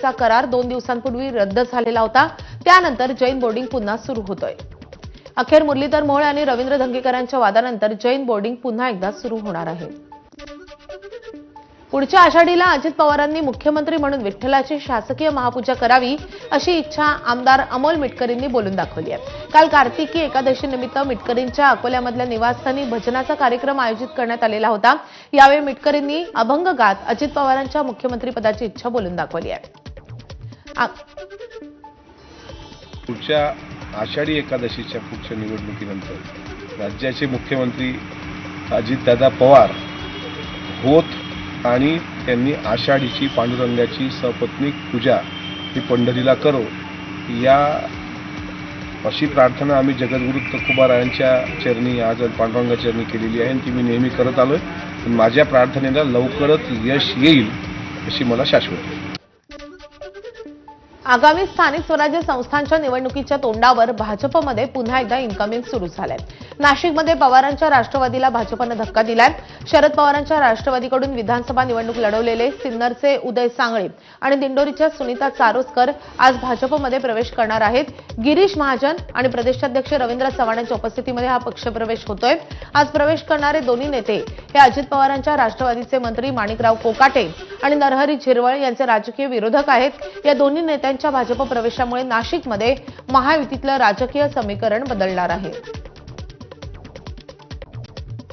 महायुतीचा करार 2 दिवसांपूर्वी रद्द झालेला होता. त्यानंतर जैन बोर्डिंग पुन्हा सुरू होतोय. अखेर मुरलीधर मोहोळ आणि रवींद्र धंगेकरांच्या वादानंतर जैन बोर्डिंग पुन्हा एकदा सुरू होणार आहे. पुढच्या आषाढीला अजित पवारांनी मुख्यमंत्री म्हणून विठ्ठलाची शासकीय महापूजा करावी अशी इच्छा आमदार अमोल मिटकरींनी बोलून दाखवली आहे. काल कार्तिकी एकादशीनिमित्त मिटकरींच्या अकोल्यामधल्या निवासस्थानी भजनाचा कार्यक्रम आयोजित करण्यात आलेला होता. यावेळी मिटकरींनी अभंग गात अजित पवारांच्या मुख्यमंत्रीपदाची इच्छा बोलून दाखवली आहे. पुढच्या आषाढी एकादशीच्या पुढच्या निवडणुकीनंतर राज्याचे मुख्यमंत्री अजितदादा पवार होत आणि त्यांनी आषाढीची पांडुरंगाची सपत्नीक पूजा ही पंढरीला करो या अशी प्रार्थना आम्ही जगद्गुरु तुकोबारायांच्या चरणी आज पांडुरंगा चरणी केलेली आहे. ती मी नेहमी करत आलोय. माझ्या प्रार्थनेला लवकरच यश येईल अशी मला शाश्वती आहे. आगामी स्थानिक स्वराज्य संस्थांच्या निवडणुकीच्या तोंडावर भाजपमध्ये पुन्हा एकदा इन्कमिंग सुरू झालंय. नाशिकमध्ये पवारांच्या राष्ट्रवादीला भाजपने धक्का दिलाय. शरद पवारांच्या राष्ट्रवादीकडून विधानसभा निवडणूक लढवलेले सिन्नरचे उदय सांगळे आणि दिंडोरीच्या सुनीता चारोस्कर आज भाजपमध्ये प्रवेश करणार आहेत. गिरीश महाजन आणि प्रदेशाध्यक्ष रवींद्र चव्हाण यांच्या उपस्थितीमध्ये हा पक्षप्रवेश होतोय. आज प्रवेश करणारे दोन्ही नेते हे अजित पवारांच्या राष्ट्रवादीचे मंत्री माणिकराव कोकाटे आणि नरहरी झिरवळ यांचे राजकीय विरोधक आहेत. या दोन्ही नेत्यांच्या भाजप प्रवेशामुळे नाशिकमध्ये महायुतीतलं राजकीय समीकरण बदलणार आहे.